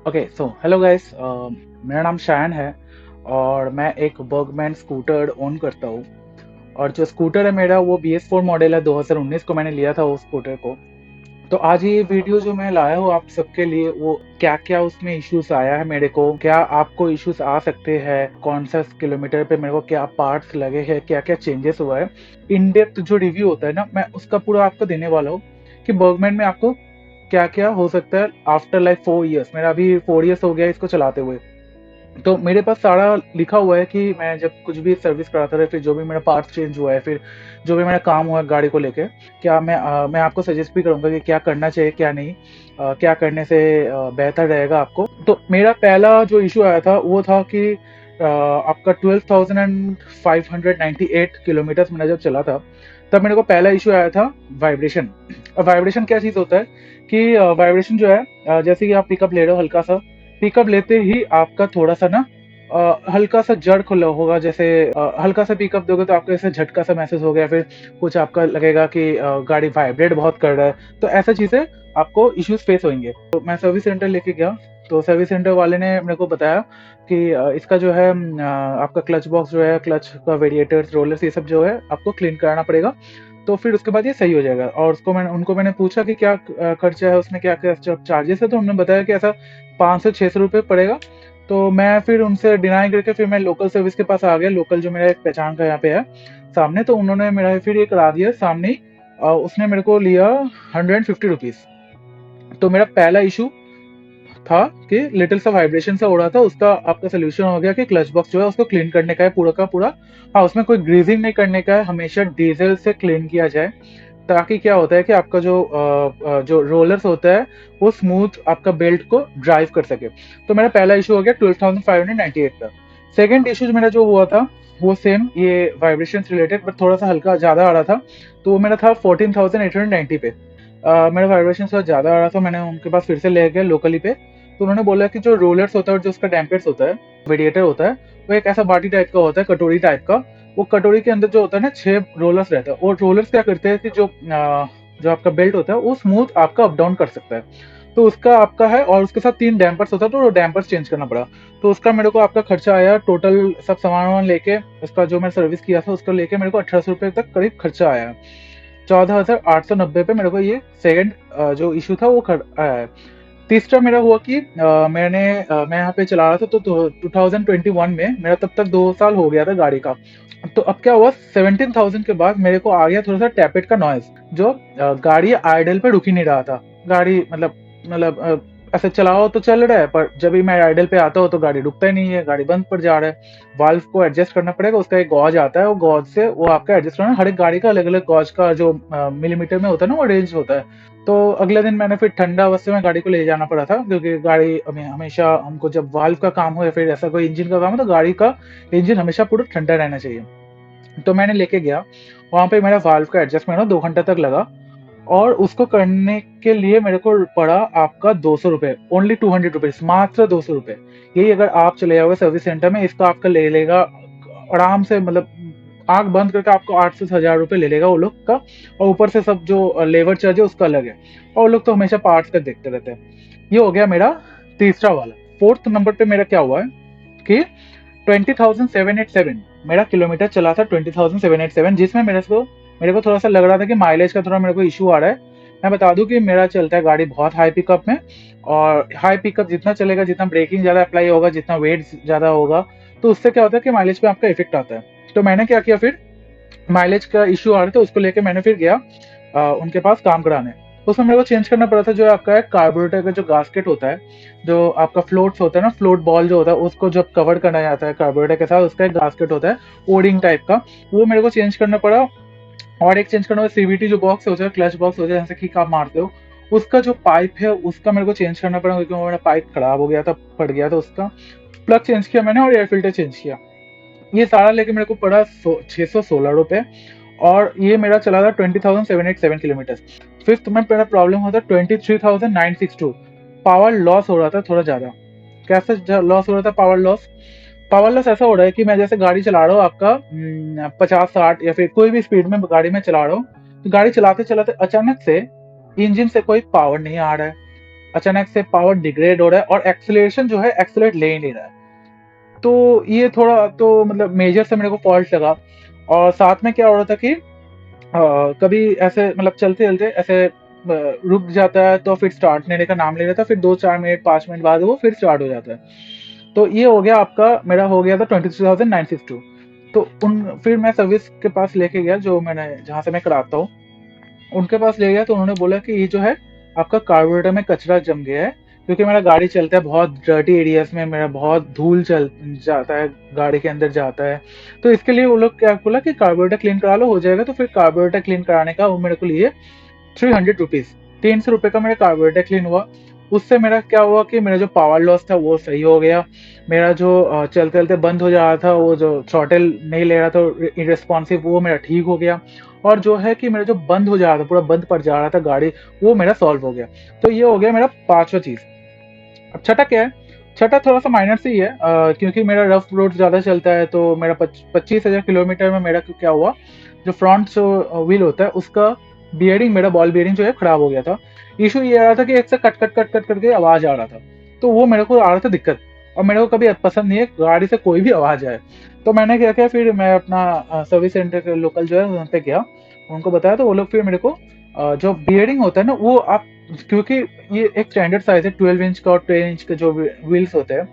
Okay so hello guys, मेरा नाम शायन है और मैं एक बर्गमैन स्कूटर ओन करता हूँ। और जो स्कूटर है मेरा वो BS4 मॉडल है। 2019 को मैंने लिया था उस स्कूटर को। तो आज ये वीडियो जो मैं लाया हूँ आप सबके लिए, वो क्या क्या उसमें इश्यूज आया है मेरे को, क्या आपको इश्यूज आ सकते हैं, कौन सा किलोमीटर पे मेरे को क्या पार्ट्स लगे हैं, क्या क्या चेंजेस हुआ है। इन डेप्थ जो रिव्यू होता है ना, मैं उसका पूरा आपको देने वाला हूँ कि बर्गमैन में आपको क्या क्या हो सकता है आफ्टर लाइक 4 इयर्स। मेरा अभी 4 इयर्स हो गया है इसको चलाते हुए। तो मेरे पास सारा लिखा हुआ है कि मैं जब कुछ भी सर्विस कराता था, फिर जो भी मेरा पार्ट्स चेंज हुआ है, फिर जो भी मेरा काम हुआ है गाड़ी को लेके, क्या मैं आपको सजेस्ट भी करूंगा कि क्या करना चाहिए क्या नहीं, क्या करने से बेहतर रहेगा आपको। तो मेरा पहला जो इशू आया था वो था कि आपका 12,598 किलोमीटर मैंने जब चला था, तब मेरे को पहला इशू आया था वाइब्रेशन। अब वाइब्रेशन क्या चीज़ होता है कि वाइब्रेशन जो है, जैसे कि आप पिकअप ले रहे हो, हल्का सा पिकअप लेते ही आपका थोड़ा सा ना हल्का सा जड़ खुला होगा। जैसे हल्का सा पिकअप दोगे तो आपको ऐसे झटका सा महसूस हो गया, फिर कुछ आपका लगेगा कि गाड़ी वाइब्रेट बहुत कर रहा है। तो ऐसा चीजें आपको इश्यूज फेस होंगे। तो मैं सर्विस सेंटर लेके गया, तो सर्विस सेंटर वाले ने मेरे को बताया कि इसका जो है आपका क्लच बॉक्स जो है, क्लच का वेरिएटर्स, रोलर्स, ये सब जो है आपको क्लीन कराना पड़ेगा। तो फिर उसके बाद ये सही हो जाएगा। और मैंने पूछा कि क्या खर्चा है उसमें, क्या क्या चार्जेस है। तो उन्होंने बताया कि ऐसा 500 से 600 रुपये पड़ेगा। तो मैं फिर उनसे डिनाई करके फिर मैं लोकल सर्विस के पास आ गया। लोकल जो मेरा एक पहचान का यहाँ पे है सामने, तो उन्होंने मेरा फिर ये करा दिया सामने ही। उसने मेरे को लिया 150 रुपीज। तो मेरा पहला इशू था कि लिटिल सा वाइब्रेशन सा हो रहा था, उसका आपका सोल्यूशन हो गया कि क्लच बॉक्स जो है उसको क्लीन करने का है पूरा का पूरा। हाँ, उसमें कोई ग्रीजिंग नहीं करने का है, हमेशा डीजल से क्लीन किया जाए, ताकि क्या होता है कि आपका जो रोलर्स होता है वो स्मूथ आपका बेल्ट को ड्राइव कर सके। तो मेरा पहला इशू हो गया 12,598 का। सेकेंड इशू मेरा जो हुआ था वो सेम ये वाइब्रेशन रिलेटेड, बट थोड़ा सा हल्का ज्यादा आ रहा था। तो वो मेरा था 14,890 पे। मेरा वाइब्रेशन थोड़ा ज्यादा आ रहा था, मैंने उनके पास फिर से ले गया लोकली पे। तो उन्होंने बोला कि जो रोलर्स होता है और जो उसका डैम्पर्स होता है, वेरिएटर होता है, वो एक ऐसा बाटी टाइप का होता है, कटोरी टाइप का। वो कटोरी के अंदर जो होता है ना, 6 रोलर्स रहता है। और रोलर्स क्या करते हैं कि जो आपका बेल्ट होता है वो स्मूथ आपका अप डाउन कर सकता है। तो उसका आपका है, और उसके साथ 3 डैम्पर्स होता है, तो वो डैम्पर्स चेंज करना पड़ा। तो उसका मेरे को आपका खर्चा आया टोटल, सब सामान वामान लेके, उसका जो मैं सर्विस किया था उसको लेके मेरे को 1800 रुपये तक करीब खर्चा आया। 14,890 पे मेरे को ये सेकंड जो इशू था वो आया है। तीसरा मेरा हुआ कि मैं यहाँ पे चला रहा था, तो 2021 में मेरा तब तक 2 साल हो गया था गाड़ी का। तो अब क्या हुआ, 17,000 के बाद मेरे को आ गया थोड़ा सा टैपेट का नॉइज। जो गाड़ी आइडल पे रुक ही नहीं रहा था। गाड़ी मतलब ऐसे चलाओ तो चल रहा है, पर जब भी मैं आइडल पे आता हूँ तो गाड़ी रुकता ही नहीं है, गाड़ी बंद पड़ जा रहा है। वाल्व को एडजस्ट करना पड़ेगा, उसका एक गॉज आता है, वो गॉज से वो आपका एडजस्ट करना। हर एक गाड़ी का अलग अलग गॉज का जो मिलीमीटर में होता है ना, वो रेंज होता है। तो अगले दिन मैंने फिर ठंडा अवस्था में गाड़ी को ले जाना पड़ा था, क्योंकि गाड़ी हमेशा हमको जब वाल्व का काम हो या फिर ऐसा कोई इंजन का काम हो, तो गाड़ी का इंजन हमेशा पूरा ठंडा रहना चाहिए। तो मैंने लेके गया वहां पे, मेरा वाल्व का एडजस्टमेंट ना 2 घंटे तक लगा। और उसको करने के लिए मेरे को पड़ा आपका 200 रुपये, ओनली 200 रुपीज, मात्र 200 रुपये। यही अगर आप चले जाओगे सर्विस सेंटर में, इसका आपका ले लेगा आराम से, मतलब आंख बंद करके आपको 8 से 1000 रुपये ले लेगा वो लोग का। और ऊपर से सब जो लेबर चार्ज है उसका अलग है। और वो लोग तो हमेशा पार्ट्स का देखते रहते हैं। ये हो गया मेरा तीसरा वाला। फोर्थ नंबर पे मेरा क्या हुआ है कि 20,787 मेरा किलोमीटर चला था, 20,787, जिसमें मेरे को थोड़ा सा लग रहा था कि माइलेज का थोड़ा मेरे को इशू आ रहा है। मैं बता दूं कि मेरा चलता है गाड़ी बहुत हाई पिकअप में। और हाई पिकअप जितना चलेगा, जितना ब्रेकिंग ज्यादा अप्लाई होगा, जितना वेट ज्यादा होगा, तो उससे क्या होता है कि माइलेज पे आपका इफेक्ट आता है। तो मैंने क्या किया, फिर माइलेज का इशू आ रहा था उसको लेके मैंने फिर गया उनके पास काम कराने। तो उसमें मेरे को चेंज करना पड़ा था जो आपका कार्बोरेटर का जो गास्केट होता है, जो आपका फ्लोट्स होता है ना, फ्लोट बॉल जो होता है, उसको जब कवर करना जाता है कार्बोरेटर के साथ, उसका एक गास्केट होता है ओडिंग टाइप का, वो मेरे को चेंज करना पड़ा। और एक चेंज करना है CVT जो बॉक्स होता है, क्लच बॉक्स होता है, जैसे कि आप मारते हो, उसका जो पाइप है उसका मेरे को चेंज करना पड़ा, क्योंकि वो मेरा पाइप खराब हो गया था, फट गया था उसका। प्लग चेंज किया मैंने और एयर फिल्टर चेंज किया। ये सारा लेके मेरे को पड़ा 616 रुपये। और ये मेरा चला था 20,787 किलोमीटर। फिफ्थ में मेरा प्रॉब्लम होता 23,962। पावर लॉस हो रहा था थोड़ा ज्यादा। कैसे लॉस हो रहा था पावर लॉस? पावर लॉस ऐसा हो रहा है कि मैं जैसे गाड़ी चला रहा हूँ आपका 50-60 या फिर कोई भी स्पीड में गाड़ी में चला रहा हूँ, तो गाड़ी चलाते चलाते अचानक से इंजन से कोई पावर नहीं आ रहा है। अचानक से पावर डिग्रेड हो रहा है और एक्सेलरेशन जो है एक्सेलरेट ले ही नहीं रहा है। तो ये थोड़ा तो मतलब मेजर से मेरे को फॉल्ट लगा। और साथ में क्या हो रहा था कि कभी ऐसे मतलब चलते चलते ऐसे रुक जाता है तो फिर स्टार्ट लेने का नाम ले लेता है, फिर 2 4 मिनट 5 मिनट बाद वो फिर स्टार्ट हो जाता है। तो ये हो गया आपका, मेरा हो गया था 23,962। तो उन फिर मैं सर्विस के पास लेके गया, जो मैंने जहाँ से मैं कराता हूँ उनके पास ले गया। तो उन्होंने बोला कि ये जो है आपका कार्बोरेटर में कचरा जम गया है, क्योंकि मेरा गाड़ी चलता है बहुत डर्टी एरियाज में, मेरा बहुत धूल चल जाता है, गाड़ी के अंदर जाता है। तो इसके लिए वो लोग क्या बोला कि कार्बोरेटर क्लीन करा लो, हो जाएगा। तो फिर कार्बोरेटर क्लीन कराने का वो मेरे को लिए 300 रुपीज, 300 रुपये का मेरा कार्बोरेटर क्लीन हुआ। उससे मेरा क्या हुआ कि मेरा जो पावर लॉस था वो सही हो गया। मेरा जो चलते चलते बंद हो जा रहा था, वो जो थ्रॉटल नहीं ले रहा था इरेस्पॉन्सिव, वो मेरा ठीक हो गया। और जो है कि मेरा जो बंद हो जा रहा था, पूरा बंद पड़ जा रहा था गाड़ी, वो मेरा सॉल्व हो गया। तो ये हो गया मेरा पांचवा चीज। अब छठा क्या है? छठा थोड़ा सा माइनर से ही है, क्योंकि मेरा रफ रोड ज्यादा चलता है। तो मेरा 25,000 किलोमीटर में मेरा क्या हुआ, जो फ्रंट जो व्हील होता है उसका बियरिंग, मेरा बॉल बियरिंग जो है खराब हो गया था। इशू ये आ रहा था कि एक से कट कट कट कट करके आवाज आ रहा था। तो वो मेरे को आ रहा था दिक्कत, और मेरे को कभी पसंद नहीं है गाड़ी से कोई भी आवाज आए। तो मैंने क्या किया, फिर मैं अपना सर्विस सेंटर के लोकल जो है वहाँ पे गया, उनको बताया। तो वो लोग फिर मेरे को जो बियरिंग होता है ना वो आप, क्योंकि ये एक स्टैंडर्ड साइज है 12 इंच का और 10 इंच के जो व्हील्स होते हैं,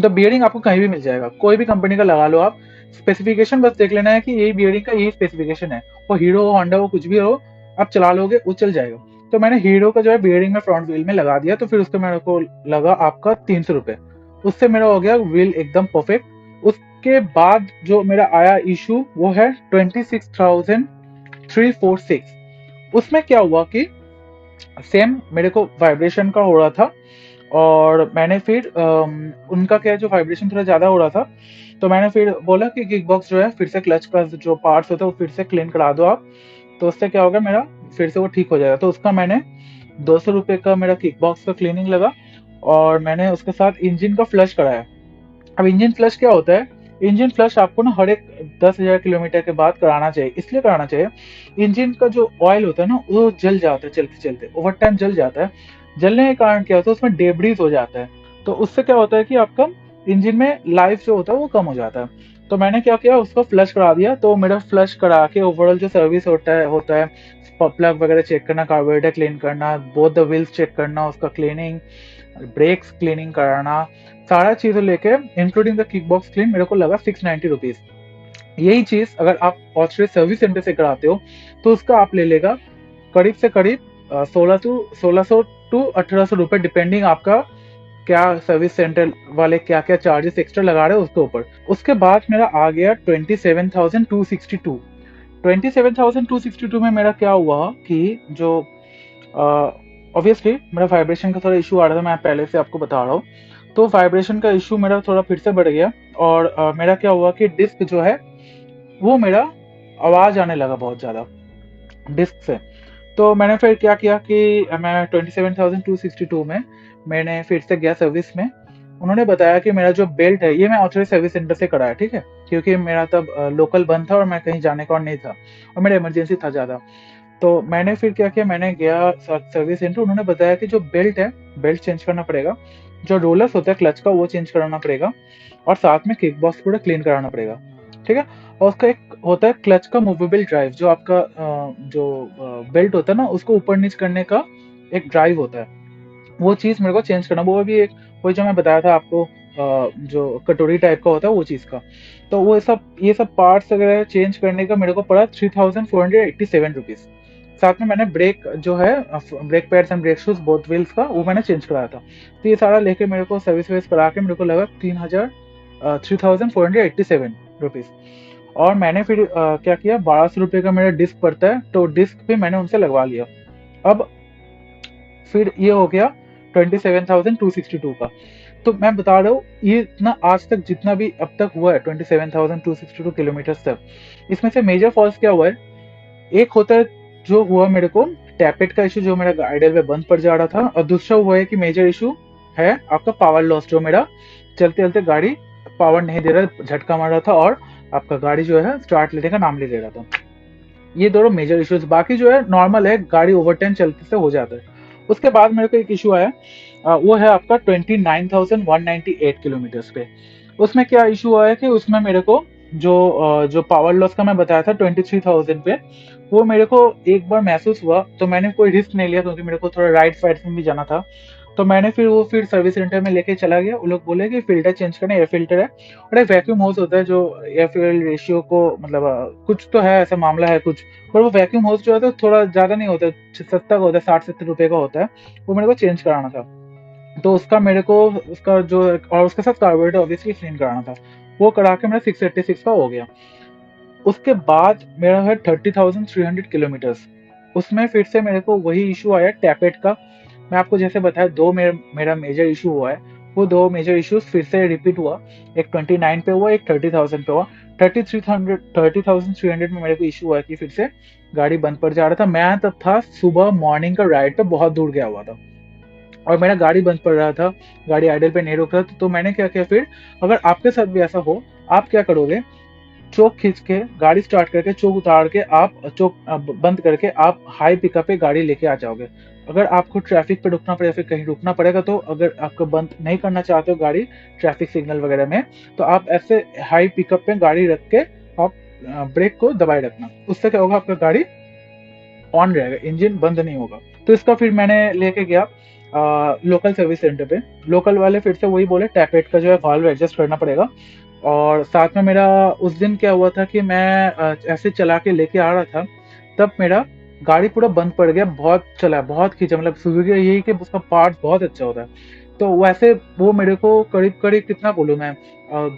तो बियरिंग आपको कहीं भी मिल जाएगा, कोई भी कंपनी का लगा लो आप। स्पेसिफिकेशन बस देख लेना है कि यही बियरिंग का यही स्पेसिफिकेशन है, वो हीरो हो होंडा हो कुछ भी हो, आप चला लोगे वो चल जाएगा। तो मैंने हीरो का जो है बियरिंग में फ्रंट व्हील में लगा दिया। तो फिर उसका मेरे को लगा आपका 300 रुपये। उससे मेरा हो गया व्हील एकदम परफेक्ट। उसके बाद जो मेरा आया इशू वो है 26,346। उसमें क्या हुआ कि सेम मेरे को वाइब्रेशन का हो रहा था। और मैंने फिर उनका क्या है, जो वाइब्रेशन थोड़ा ज्यादा हो रहा था, तो मैंने फिर बोला कि किक बॉक्स जो है फिर से क्लच का जो पार्ट्स होता है वो फिर से क्लीन करा दो आप। तो उससे क्या होगा, मेरा फिर से वो ठीक हो जाएगा। तो उसका मैंने 200 रुपये का मेरा किक बॉक्स का क्लीनिंग लगा। और मैंने उसके साथ इंजन का फ्लश कराया। अब इंजन फ्लश क्या होता है, इंजन फ्लश आपको ना हर एक 10,000 किलोमीटर के बाद कराना चाहिए। इसलिए कराना चाहिए, इंजन का जो ऑयल होता है ना वो जल जाता है, चलते चलते ओवर टाइम जल जाता है। जलने के कारण क्या होता है, उसमें डेब्रीज हो जाता है। तो उससे क्या होता है कि आपका इंजन में लाइफ जो होता है वो कम हो जाता है। तो मैंने क्या किया, उसको फ्लश करा दिया। तो मेरा फ्लश करा के ओवरऑल जो सर्विस होता है प्लग वगैरह चेक करना, कार्बोरेटर क्लीन करना, बोथ द व्हील्स चेक करना, उसका क्लीनिंग, ब्रेक्स क्लीनिंग कराना, सारा चीजें लेके including the kick box clean, मेरे को लगा 690 रुपीज। यही चीज अगर आप ऑस्ट्रेलिया सर्विस सेंटर से कराते हो तो उसका आप ले लेगा करीब से करीब 1600 टू 1800 रुपए, डिपेंडिंग आपका क्या सर्विस सेंटर वाले क्या क्या चार्जेस एक्स्ट्रा लगा रहे हैं उसके ऊपर। उसके बाद मेरा आ गया 27,262। 27,262 में मेरा क्या हुआ कि जो ऑब्वियसली मेरा वाइब्रेशन का थोड़ा इशू आ रहा था, मैं पहले से आपको बता रहा हूँ। तो वाइब्रेशन का इशू मेरा थोड़ा फिर से बढ़ गया। और मेरा क्या हुआ कि डिस्क जो है वो मेरा आवाज आने लगा बहुत ज्यादा डिस्क से। तो मैंने फिर क्या किया कि मैं 27,262 में मैंने फिर से गया सर्विस में। उन्होंने बताया कि मेरा जो बेल्ट है ये मैं ऑथराइज सर्विस सेंटर से कराया, ठीक है, क्योंकि मेरा तब लोकल बंद था और मैं कहीं जाने का और नहीं था, और मेरा इमरजेंसी था ज़्यादा। तो मैंने फिर क्या किया, मैंने गया सर्विस सेंटर, उन्होंने बताया कि जो बेल्ट है बेल्ट चेंज करना पड़ेगा, जो रोलर्स होता है क्लच का वो चेंज कराना पड़ेगा, और साथ में किक बॉक्स पूरा क्लीन कराना पड़ेगा, ठीक है। और उसका एक होता है क्लच का मूवेबल ड्राइव, जो आपका जो बेल्ट होता है ना उसको ऊपर नीचे करने का एक ड्राइव होता है, वो चीज़ मेरे को चेंज करना, वो भी एक वही जो मैं बताया था आपको जो कटोरी टाइप का होता है वो चीज़ का। तो वो सब ये सब पार्ट्स वगैरह चेंज करने का मेरे को पड़ा 3,487 रुपीज़। साथ में मैंने ब्रेक जो है brake pads and brake shoes both wheels का वो मैंने चेंज कराया था। तो ये सारा लेके मेरे को सर्विस वर्विस करा के मेरे को लगा 3,487 रुपीज़। और मैंने फिर क्या किया, 1,200 रुपये का मेरा डिस्क पड़ता है, तो डिस्क भी मैंने उनसे लगवा लिया। अब फिर ये हो गया 27,262 का। तो मैं बता रहा हूँ ये इतना आज तक जितना भी अब तक हुआ है 27,262 किलोमीटर तक, इसमें से मेजर फॉल्स क्या हुआ है, एक होता है जो हुआ मेरे को टैपेट का इशू, जो मेरा आइडल में बंद पड़ जा रहा था, और दूसरा हुआ है कि मेजर इशू है आपका पावर लॉस, जो मेरा चलते चलते गाड़ी पावर नहीं दे रहा, झटका मार रहा था और आपका गाड़ी जो है स्टार्ट लेने का नाम नहीं ले रहा था। ये दोनों मेजर इश्यूज, बाकी जो है नॉर्मल है, गाड़ी ओवर टाइम चलते से हो जाता है। उसके बाद मेरे को एक इशू आया, वो है आपका 29,198 किलोमीटर्स पे। उसमें क्या इशू आया कि उसमें मेरे को जो पावर लॉस का मैं बताया था 23,000 पे, वो मेरे को एक बार महसूस हुआ, तो मैंने कोई रिस्क नहीं लिया क्योंकि मेरे को थोड़ा राइड फाइड में भी जाना था। तो मैंने फिर सर्विस सेंटर में लेके चला गया। वो लोग बोले कि फिल्टर चेंज करना, एयर फिल्टर है और एक वैक्यूम होस होता है जो एयर फ्यूल रेशियो को मतलब कुछ तो है, ऐसा मामला है कुछ। पर वो वैक्यूम होस जो होता है थोड़ा ज्यादा नहीं होता, सस्ता का होता है, 60-70 रुपए का होता है। वो मेरे को चेंज कराना था। तो उसका मेरे को उसका जो और उसके साथ कार्बोरेटर ऑब्वियसली क्लीन कराना था। वो करा के मेरा 686 का हो गया। उसके बाद मेरा है 30,300 किलोमीटर्स। उसमें फिर से मेरे को वही इशू आया टैपेट का। मैं आपको जैसे बताया दो मेरा मेजर इशू हुआ है। वो दो मेजर इश्यूज फिर से रिपीट हुआ। एक 29 पे हुआ, एक 30,000 पे हुआ। 30,300 में मेरे को इशू हुआ कि फिर से गाड़ी बंद पड़ जा रहा था। मैं तब था सुबह मॉर्निंग का राइड पे बहुत दूर गया हुआ था और मेरा गाड़ी बंद पड़ रहा था, गाड़ी आइडल पे नहीं रुक रहा था। तो मैंने क्या किया फिर, अगर आपके साथ भी ऐसा हो, आप क्या करोगे, चोक खींच के गाड़ी स्टार्ट करके चोक उतार के आप चोक बंद करके आप हाई पिकअप पे गाड़ी लेके आ जाओगे। अगर आपको ट्रैफिक पे रुकना पड़े, फिर कहीं रुकना पड़ेगा, तो अगर आपको बंद नहीं करना चाहते हो गाड़ी ट्रैफिक सिग्नल वगैरह में, तो आप ऐसे हाई पिकअप पे गाड़ी रख के आप ब्रेक को दबाए रखना। उससे क्या होगा, आपका गाड़ी ऑन रहेगा, इंजन बंद नहीं होगा। तो इसका फिर मैंने लेके गया लोकल सर्विस सेंटर पे। लोकल वाले फिर से वही बोले टैपेट का जो है वाल्व एडजस्ट करना पड़ेगा। और साथ में मेरा उस दिन क्या हुआ था कि मैं ऐसे चला के लेके आ रहा था, तब मेरा गाड़ी पूरा बंद पड़ गया। बहुत चला, बहुत खींचा, मतलब सुजुकी का यही कि उसका पार्ट बहुत अच्छा होता है। तो वैसे वो मेरे को करीब करीब कितना बोलूँ मैं,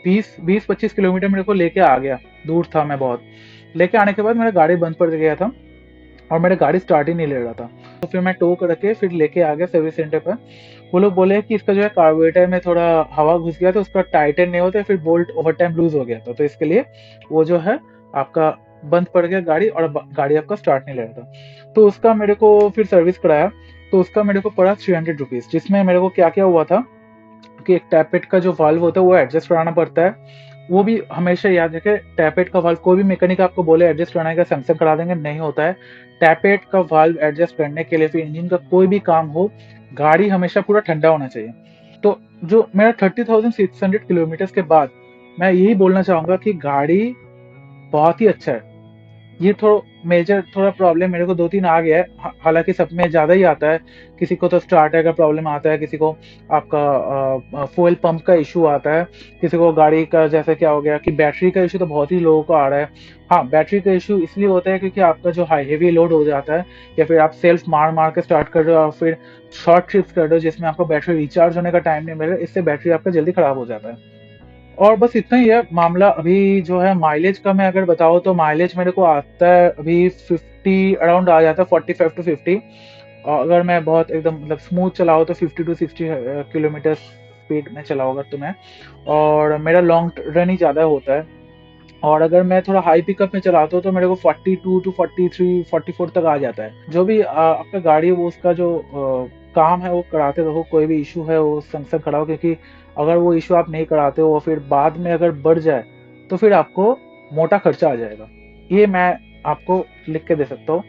20-25 किलोमीटर मेरे को लेके आ गया। दूर था मैं बहुत। लेके आने के बाद मेरा गाड़ी बंद पड़ गया था और मेरा गाड़ी स्टार्ट ही नहीं ले रहा था। तो फिर मैं टो करके फिर लेके आ गया सर्विस सेंटर पर। वो लोग बोले कि इसका जो है कार्बोरेटर में थोड़ा हवा घुस गया, तो उसका टाइटन नहीं होता, फिर बोल्ट ओवर टाइम लूज हो गया था, तो इसके लिए वो जो है आपका बंद पड़ गया गाड़ी, और गाड़ी आपका स्टार्ट नहीं ले रहा था। तो उसका मेरे को फिर सर्विस कराया। तो उसका मेरे को पड़ा 300 रुपीज, जिसमें मेरे को क्या क्या हुआ था कि एक टैपेट का जो वाल्व होता है वो एडजस्ट कराना पड़ता है। वो भी हमेशा याद रखें, टैपेट का वाल्व कोई भी मैकेनिक आपको बोले एडजस्ट कराने का, सैमसंग करा देंगे, नहीं होता है। टैपेट का वाल्व एडजस्ट करने के लिए, फिर इंजन का कोई भी काम हो, गाड़ी हमेशा पूरा ठंडा होना चाहिए। तो जो मेरा 30,600 किलोमीटर के बाद, मैं यही बोलना चाहूंगा कि गाड़ी बहुत ही अच्छा है। ये थोड़ा मेजर थोड़ा प्रॉब्लम मेरे को दो तीन आ गया है, हालांकि सब में ज्यादा ही आता है। किसी को तो स्टार्टर का प्रॉब्लम आता है, किसी को आपका फ्यूल पंप का इशू आता है, किसी को गाड़ी का जैसे क्या हो गया कि बैटरी का इशू तो बहुत ही लोगों को आ रहा है। हाँ, बैटरी का इशू इसलिए होता है क्योंकि आपका जो हाई हेवी लोड हो जाता है, या फिर आप सेल्फ मार मार के स्टार्ट कर रहे हो और फिर शॉर्ट ट्रिप्स कर रहे हो जिसमें आपको बैटरी रिचार्ज होने का टाइम नहीं मिल रहा, इससे बैटरी आपका जल्दी खराब हो जाता है। और बस इतना ही है मामला। अभी जो है माइलेज का मैं अगर बताऊँ तो माइलेज मेरे को आता है अभी 50 अराउंड आ जाता है, 45 to 50। और अगर मैं बहुत एकदम मतलब स्मूथ चलाऊँ तो 50 to 60 किलोमीटर स्पीड में चलाऊँ अगर तो मैं। और मेरा लॉन्ग रन ही ज़्यादा होता है। और अगर मैं थोड़ा हाई पिकअप में चलाता हूँ तो मेरे को 42 to 43 44 तक आ जाता है। जो भी आपका गाड़ी है वो उसका जो काम है वो कराते रहो। कोई भी इशू है वो संग संग कराओ, क्योंकि अगर वो इशू आप नहीं कराते हो फिर बाद में अगर बढ़ जाए तो फिर आपको मोटा खर्चा आ जाएगा। ये मैं आपको लिख के दे सकता हूँ।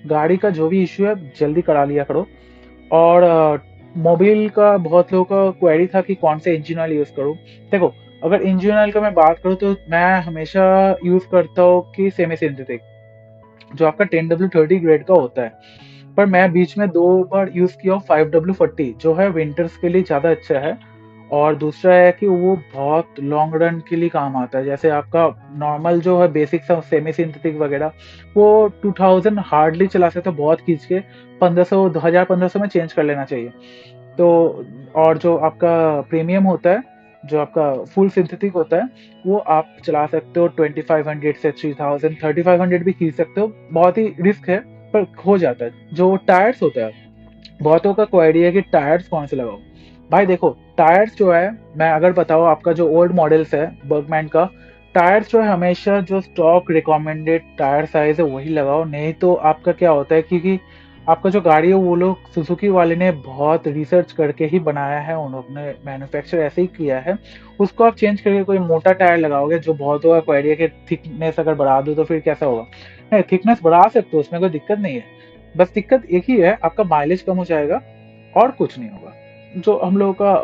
गाड़ी का जो भी इशू है जल्दी करा लिया करो। और मोबिल का बहुत लोगों का क्वेरी था कि कौन से इंजन ऑयल यूज़ करूँ। देखो, अगर इंजन ऑयल का मैं बात करूँ तो मैं हमेशा यूज़ करता हूँ कि सेमी सिंथेटिक, जो आपका 10W30 ग्रेड का होता है। पर मैं बीच में दो बार यूज़ किया हूँ 5W40, जो है विंटर्स के लिए ज़्यादा अच्छा है। और दूसरा है कि वो बहुत लॉन्ग रन के लिए काम आता है। जैसे आपका नॉर्मल जो है बेसिक सेमी सिंथेटिक वगैरह, वो 2000 हार्डली चला सकते हो बहुत खींच के, 1500 1500 में चेंज कर लेना चाहिए। तो और जो आपका प्रीमियम होता है, जो आपका फुल सिंथेटिक होता है, वो आप चला सकते हो 2500 से 3000, 3500 भी खींच सकते हो। बहुत ही रिस्क है पर हो जाता है। जो टायर्स होता है, बहुतों का क्वेरी है कि टायर्स कौन से लगाओ। भाई देखो, टायर्स जो है, मैं अगर बताऊँ आपका जो ओल्ड मॉडल्स है बर्गमैन का, टायर्स जो है हमेशा जो स्टॉक रिकमेंडेड टायर साइज है वही लगाओ। नहीं तो आपका क्या होता है, क्योंकि आपका जो गाड़ी है वो लोग सुजुकी वाले ने बहुत रिसर्च करके ही बनाया है, उन्होंने मैन्युफैक्चर ऐसे ही किया है। उसको आप चेंज करके कोई मोटा टायर लगाओगे, जो बहुत होगा क्वेरी है कि थिकनेस अगर बढ़ा दो तो फिर कैसा होगा। नहीं, थिकनेस बढ़ा सकते हो, उसमें कोई दिक्कत नहीं है। बस दिक्कत एक ही है, आपका माइलेज कम हो जाएगा और कुछ नहीं होगा। जो हम लोगों का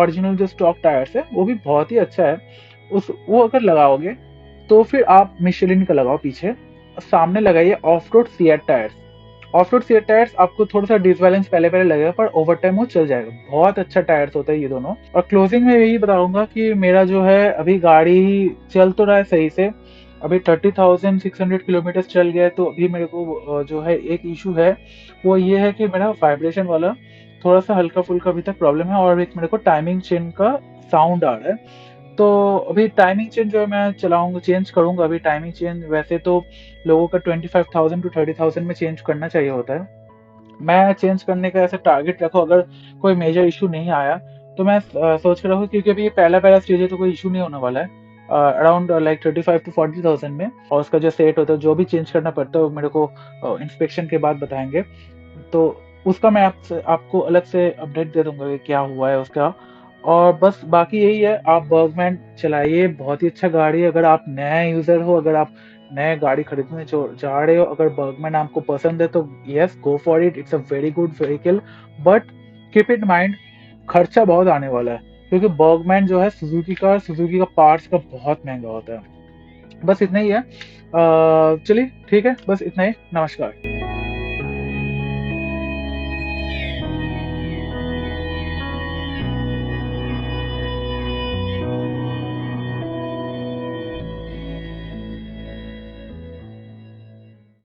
ओरिजिनल जो स्टॉक टायर्स है वो भी बहुत ही अच्छा है। उस वो अगर लगाओगे तो फिर आप मिशेलिन का लगाओ पीछे, सामने लगाइए of road CEAT tyres. Of road CEAT tyres आपको थोड़ा सा डिसबैलेंस पहले पहले लगेगा, पर ओवर टाइम वो चल जाएगा। बहुत अच्छा टायर्स होता है ये दोनों। और क्लोजिंग में यही बताऊंगा कि मेरा जो है अभी गाड़ी चल तो रहा है सही से, अभी 30,600 किलोमीटर चल गया है। तो अभी मेरे को जो है एक इशू है, वो ये है कि मेरा वाइब्रेशन वाला थोड़ा सा हल्का फुल्का अभी तक प्रॉब्लम है, और एक मेरे को टाइमिंग चेन का साउंड आ रहा है। तो अभी टाइमिंग चेन जो है मैं चलाऊंगा, चेंज करूंगा अभी टाइमिंग चेन। वैसे तो लोगों का 25,000 to 30,000 में चेंज करना चाहिए होता है। मैं चेंज करने का ऐसे टारगेट रखो, अगर कोई मेजर इशू नहीं आया तो मैं सोच कर रखूँ, क्योंकि अभी ये पहला पहला स्टेज है तो कोई इशू नहीं होने वाला है। अराउंड लाइक 35,000 to 40,000 में। और उसका जो सेट होता है, जो भी चेंज करना पड़ता है, वो मेरे को इंस्पेक्शन के बाद बताएंगे। तो उसका मैं आपको अलग से अपडेट दे दूंगा कि क्या हुआ है उसका। और बस बाकी यही है, आप बर्गमैन चलाइए, बहुत ही अच्छा गाड़ी है। अगर आप नए यूजर हो, अगर आप नए गाड़ी खरीदने जा रहे हो, अगर बर्गमैन आपको पसंद है तो yes, go for it, it's a very good vehicle. But keep in mind, खर्चा बहुत आने वाला है, क्योंकि बर्गमैन जो है सुजुकी का पार्ट्स का बहुत महंगा होता है। बस इतना ही है। चलिए ठीक है, बस इतना ही। नमस्कार।